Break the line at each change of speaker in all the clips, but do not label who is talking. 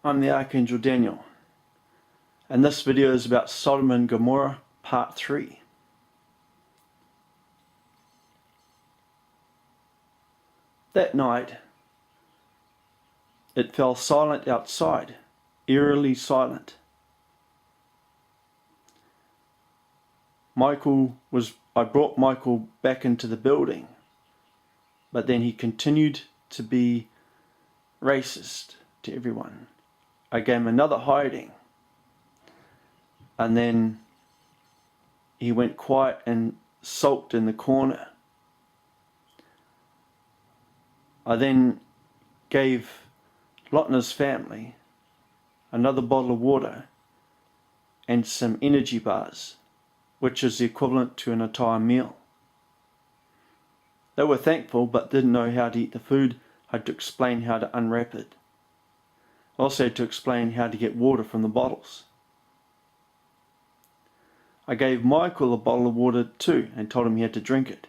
I'm the Archangel Daniel, and this video is about Sodom and Gomorrah Part 3. That night, it fell silent outside, eerily silent. I brought Michael back into the building, but then he continued to be racist to everyone. I gave him another hiding, and then he went quiet and sulked in the corner. I then gave Lotna's family another bottle of water and some energy bars, which is the equivalent to an entire meal. They were thankful but didn't know how to eat the food. I had to explain how to unwrap it. I also had to explain how to get water from the bottles. I gave Michael a bottle of water too and told him he had to drink it.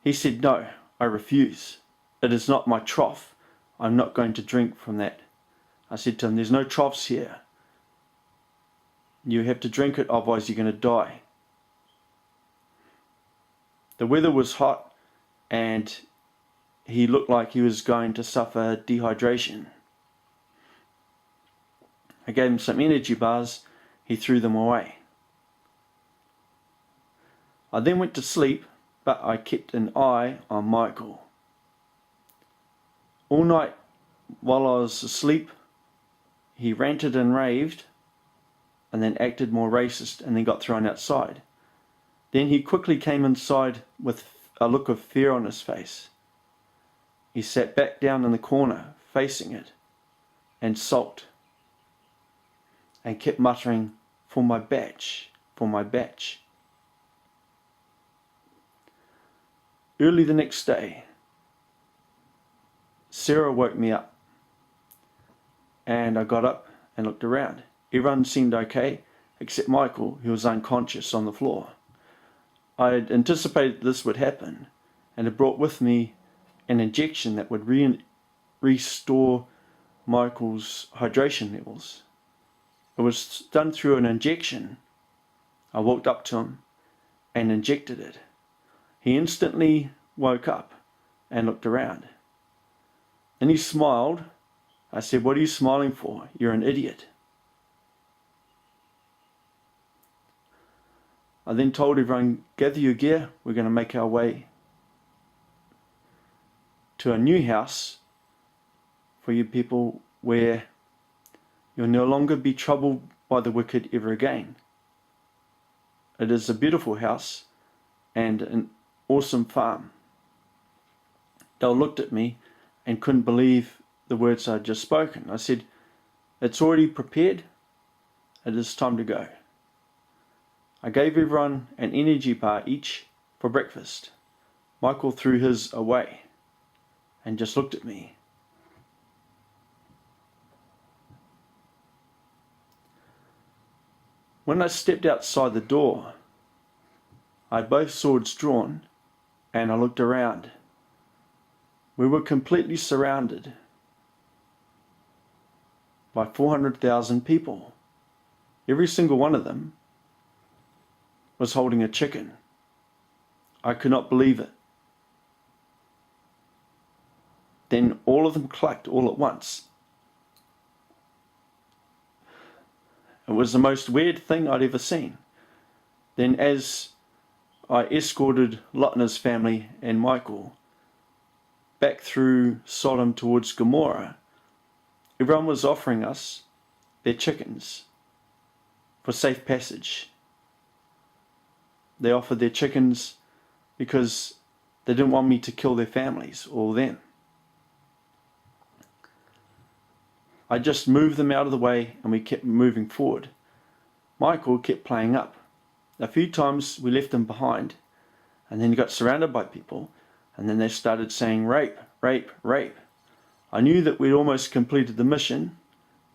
He said, "No, I refuse. It is not my trough. I'm not going to drink from that." I said to him, "There's no troughs here. You have to drink it, otherwise you're going to die." The weather was hot and he looked like he was going to suffer dehydration. I gave him some energy bars. He threw them away. I then went to sleep, but I kept an eye on Michael. All night while I was asleep, he ranted and raved and then acted more racist and then got thrown outside. Then he quickly came inside with a look of fear on his face. He sat back down in the corner facing it and sulked and kept muttering, "For my batch, for my batch." Early the next day, Sarah woke me up and I got up and looked around. Everyone seemed okay except Michael, who was unconscious on the floor. I had anticipated this would happen and had brought with me an injection that would restore Michael's hydration levels. It was done through an injection. I walked up to him and injected it. He instantly woke up and looked around. Then he smiled. I said, "What are you smiling for? You're an idiot." I then told everyone, "Gather your gear, we're going to make our way to a new house for you people where you'll no longer be troubled by the wicked ever again. It is a beautiful house and an awesome farm." They all looked at me and couldn't believe the words I had just spoken. I said, "It's already prepared. It is time to go." I gave everyone an energy bar each for breakfast. Michael threw his away and just looked at me. When I stepped outside the door, I had both swords drawn and I looked around. We were completely surrounded by 400,000 people. Every single one of them was holding a chicken. I could not believe it. Then all of them clucked all at once. It was the most weird thing I'd ever seen. Then as I escorted Lotna's family and Michael back through Sodom towards Gomorrah, everyone was offering us their chickens for safe passage. They offered their chickens because they didn't want me to kill their families or them. I just moved them out of the way and we kept moving forward. Michael kept playing up. A few times we left him behind and then he got surrounded by people and then they started saying rape, rape, rape. I knew that we'd almost completed the mission,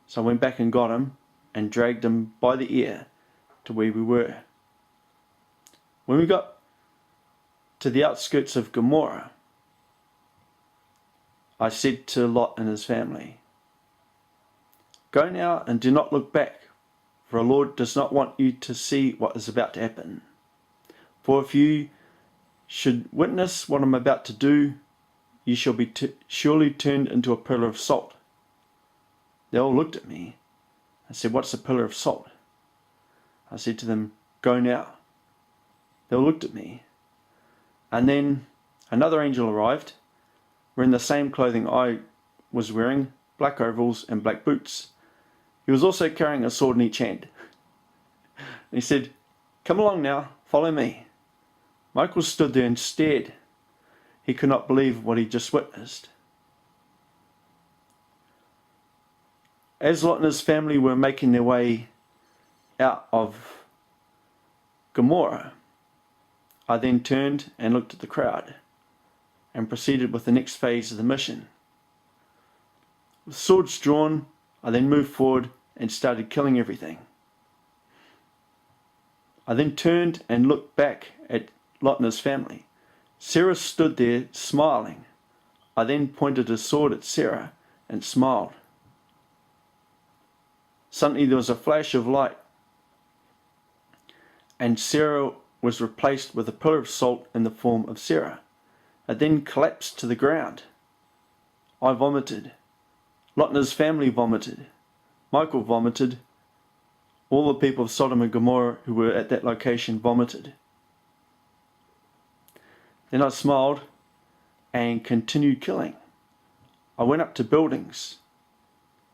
so I went back and got him and dragged him by the ear to where we were. When we got to the outskirts of Gomorrah, I said to Lot and his family, Go now and do not look back, for our Lord does not want you to see what is about to happen. For if you should witness what I'm about to do, you shall be surely turned into a pillar of salt." They all looked at me and said, "What's a pillar of salt?" I said to them, "Go now." They all looked at me. And then another angel arrived, wearing the same clothing I was wearing, black overalls and black boots. He was also carrying a sword in each hand. And he said, "Come along now, follow me." Michael stood there and stared. He could not believe what he just witnessed. As Lot and his family were making their way out of Gomorrah, I then turned and looked at the crowd and proceeded with the next phase of the mission. With swords drawn, I then moved forward and started killing everything. I then turned and looked back at Lot and his family. Sarah stood there smiling. I then pointed a sword at Sarah and smiled. Suddenly there was a flash of light, and Sarah was replaced with a pillar of salt in the form of Sarah. It then collapsed to the ground. I vomited. Lot and his family vomited. Michael vomited. All the people of Sodom and Gomorrah who were at that location vomited. Then I smiled and continued killing. I went up to buildings,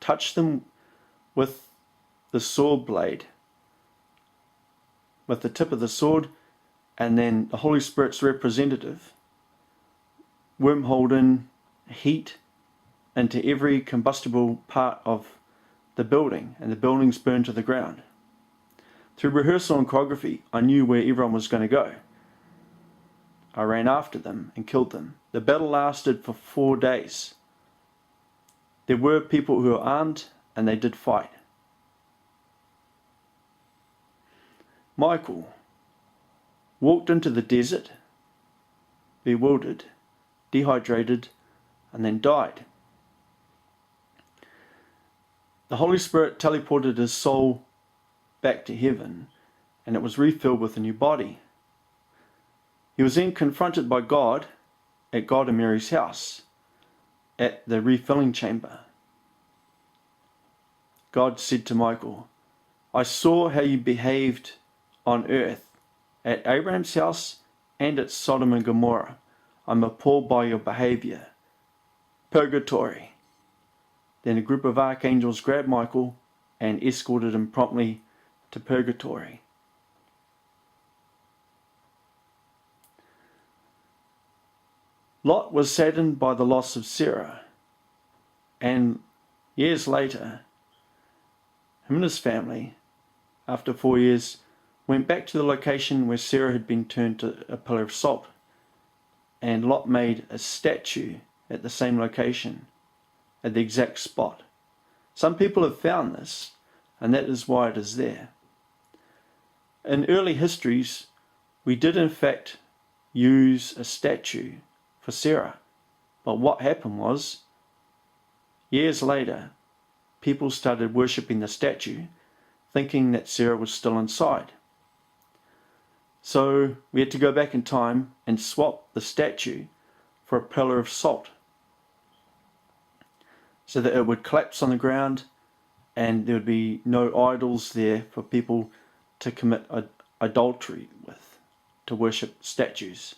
touched them with the sword blade, with the tip of the sword, and then the Holy Spirit's representative wormholed in heat into every combustible part of the building, and the buildings burned to the ground. Through rehearsal and choreography, I knew where everyone was going to go. I ran after them and killed them. The battle lasted for 4 days. There were people who were armed, and they did fight. Michael walked into the desert, bewildered, dehydrated, and then died. The Holy Spirit teleported his soul back to heaven, and it was refilled with a new body. He was then confronted by God at God and Mary's house, at the refilling chamber. God said to Michael, "I saw how you behaved on earth, at Abraham's house and at Sodom and Gomorrah. I'm appalled by your behavior. Purgatory." Then a group of archangels grabbed Michael and escorted him promptly to purgatory. Lot was saddened by the loss of Sarah, and years later, him and his family, after 4 years, went back to the location where Sarah had been turned to a pillar of salt, and Lot made a statue at the same location, at the exact spot. Some people have found this, and that is why it is there. In early histories, we did in fact use a statue for Sarah, but what happened was, years later, people started worshipping the statue, thinking that Sarah was still inside. So we had to go back in time and swap the statue for a pillar of salt, so that it would collapse on the ground and there would be no idols there for people to commit adultery with, to worship statues.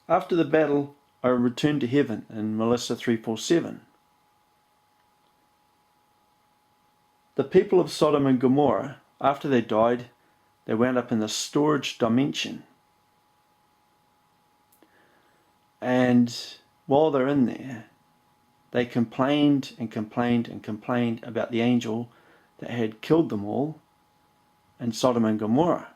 After the battle, I returned to heaven in Melissa 347. The people of Sodom and Gomorrah, after they died, they wound up in the storage dimension. And while they're in there, they complained and complained and complained about the angel that had killed them all in Sodom and Gomorrah.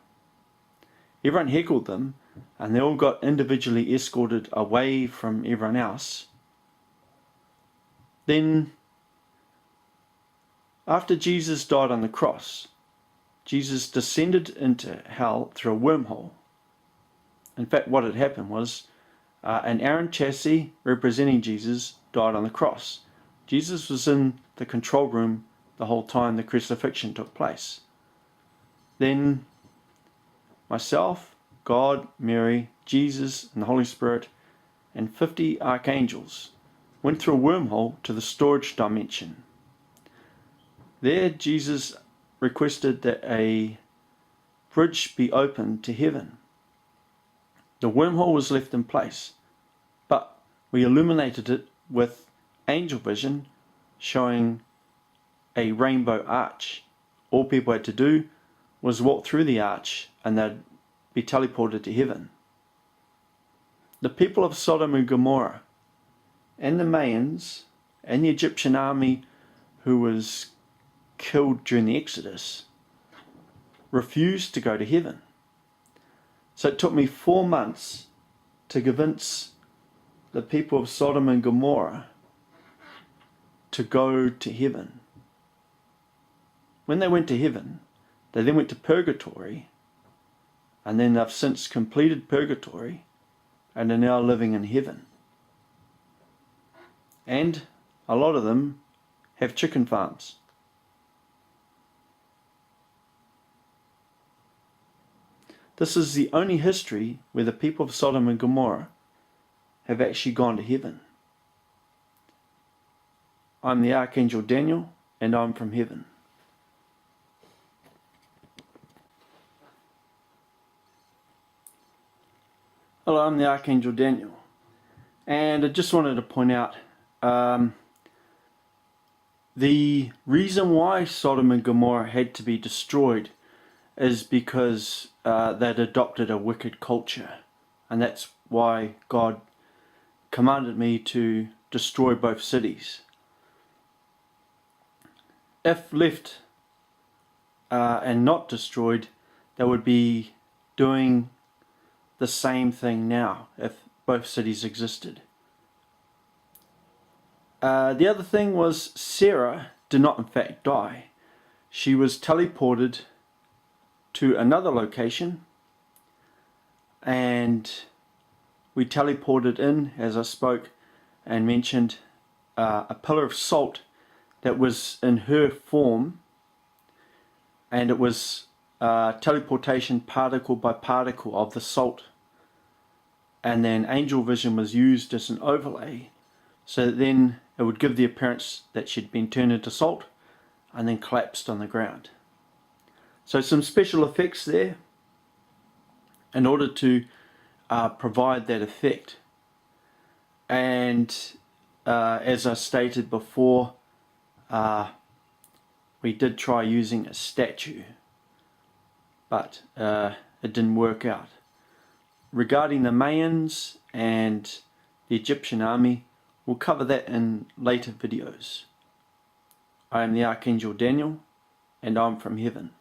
Everyone heckled them, and they all got individually escorted away from everyone else. Then, after Jesus died on the cross, Jesus descended into hell through a wormhole. In fact, what had happened was An Aaron chassis representing Jesus died on the cross. Jesus was in the control room the whole time the crucifixion took place. Then myself, God, Mary, Jesus, and the Holy Spirit, and 50 archangels went through a wormhole to the storage dimension. There Jesus requested that a bridge be opened to heaven. The wormhole was left in place, but we illuminated it with angel vision showing a rainbow arch. All people had to do was walk through the arch and they'd be teleported to heaven. The people of Sodom and Gomorrah and the Mayans and the Egyptian army who was killed during the Exodus refused to go to heaven. So it took me 4 months to convince the people of Sodom and Gomorrah to go to heaven. When they went to heaven, they then went to purgatory, and then they've since completed purgatory and are now living in heaven. And a lot of them have chicken farms. This is the only history where the people of Sodom and Gomorrah have actually gone to heaven. I'm the Archangel Daniel, and I'm from heaven. Hello, I'm the Archangel Daniel, and I just wanted to point out the reason why Sodom and Gomorrah had to be destroyed is because they'd adopted a wicked culture, and that's why God commanded me to destroy both cities. If left and not destroyed, they would be doing the same thing now if both cities existed. The other thing was Sarah did not in fact die. She was teleported to another location, and we teleported in, as I spoke and mentioned, a pillar of salt that was in her form, and it was teleportation particle by particle of the salt, and then angel vision was used as an overlay so that then it would give the appearance that she'd been turned into salt and then collapsed on the ground. So some special effects there in order to provide that effect. And as I stated before, we did try using a statue, but it didn't work out. Regarding the Mayans and the Egyptian army, we'll cover that in later videos. I am the Archangel Daniel, and I'm from heaven.